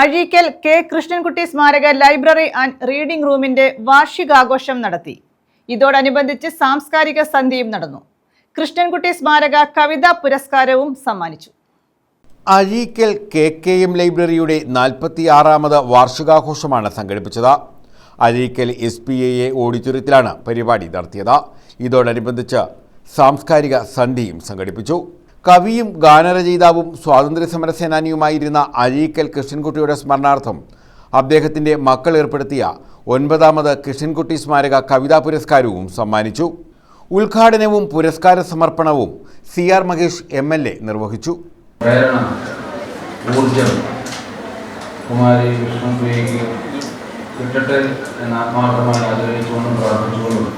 Azhikkal K Krishnankutty സ്മാരക library and reading റൂമിന്റെ വാർഷികാഘോഷം നടത്തി. ഇതോടനുബന്ധിച്ച് സാംസ്കാരിക സന്ധ്യയും നടന്നു. കൃഷ്ണൻകുട്ടി സ്മാരക കവിതാ പുരസ്കാരവും സമ്മാനിച്ചു. അഴീക്കൽ KKM ലൈബ്രറിയുടെ 46ാമത് വാർഷികാഘോഷമാണ് സംഘടിപ്പിച്ചത്. അഴീക്കൽ SPAA ഓഡിറ്റോറിയത്തിലാണ് പരിപാടി നടത്തിയത്. ഇതോടനുബന്ധിച്ച് സാംസ്കാരിക സന്ധ്യയും സംഘടിപ്പിച്ചു. കവിയും ഗാനരചയിതാവും സ്വാതന്ത്ര്യ സമര സേനാനിയുമായിരുന്ന അഴീക്കൽ കൃഷ്ണൻകുട്ടിയുടെ സ്മരണാർത്ഥം അദ്ദേഹത്തിൻ്റെ മക്കൾ ഏർപ്പെടുത്തിയ 9ാമത് കൃഷ്ണൻകുട്ടി സ്മാരക കവിതാ പുരസ്കാരവും സമ്മാനിച്ചു. ഉദ്ഘാടനവും പുരസ്കാര സമർപ്പണവും CR മഹേഷ് MLA നിർവഹിച്ചു. കുമാരി കൃഷ്ണൻകുട്ടിക്ക് കിട്ടട്ടെ എന്ന് ആത്മാർത്ഥമായി ആഗ്രഹിച്ചുകൊണ്ടും പ്രാർത്ഥിച്ചുകൊണ്ടും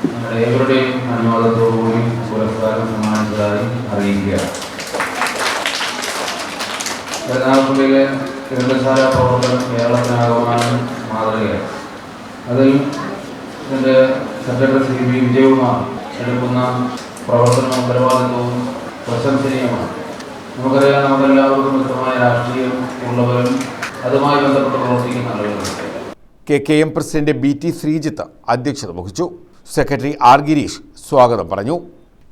നമ്മുടെ ഏവരുടെയും അനുവാദത്തോടുകൂടി പുരസ്കാരം സമ്മാനിച്ചതായി അറിയിക്കുക. എറണാകുളത്തിലെ ഗ്രന്ഥശാല പ്രവർത്തനം കേരളത്തിനാകമാനം മാതൃകയാണ്. അതിൽ ഇതിൻ്റെ സെക്രട്ടറി ശ്രീ B. വിജയകുമാർ എടുക്കുന്ന പ്രവർത്തനവും ഉത്തരവാദിത്വവും പ്രശംസനീയമാണ്. നമുക്കറിയാം, നമുക്കെല്ലാവർക്കും വ്യക്തമായ രാഷ്ട്രീയം ഉള്ളവരും അതുമായി ബന്ധപ്പെട്ട് പ്രവർത്തിക്കുന്ന ആളുകളുണ്ട്. KKM പ്രസിഡന്റ് BT ശ്രീജിത്ത് അധ്യക്ഷത വഹിച്ചു. Secretary R. ഗിരീഷ് സ്വാഗതം പറഞ്ഞു.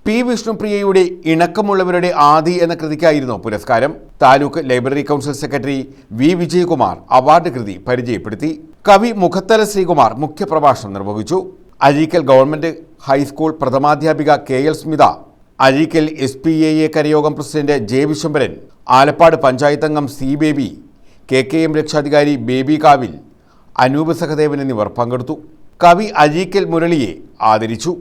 P. വിഷ്ണുപ്രിയയുടെ ഇണക്കമുള്ളവരുടെ ആദി എന്ന കൃതിക്കായിരുന്നു പുരസ്കാരം. Taluk library council secretary V. Vijayakumar award കൃതി പരിചയപ്പെടുത്തി. കവി മുഖത്തല ശ്രീകുമാർ മുഖ്യപ്രഭാഷണം നിർവഹിച്ചു. അഴീക്കൽ ഗവൺമെന്റ് ഹൈസ്കൂൾ പ്രഥമാധ്യാപിക KL സ്മിത, അഴീക്കൽ SPAA കരയോഗം പ്രസിഡന്റ് J. വിശ്വംഭരൻ, ആലപ്പാട് പഞ്ചായത്ത് അംഗം C. ബേബി, KKM രക്ഷാധികാരി ബേബി കാവിൽ, അനൂപ് സഹദേവൻ എന്നിവർ പങ്കെടുത്തു. കവി അഴീക്കൽ മുരളിയെ ആദരിച്ചു.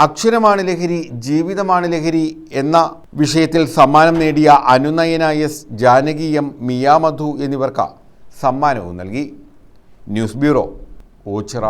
അക്ഷരമാണ് ലഹരി, ജീവിതമാണ് ലഹരി എന്ന വിഷയത്തിൽ സമ്മാനം നേടിയ അനുനയന S, ജാനകി M, മിയ മധു എന്നിവർക്ക് സമ്മാനവും നൽകി. News bureau, Ochira.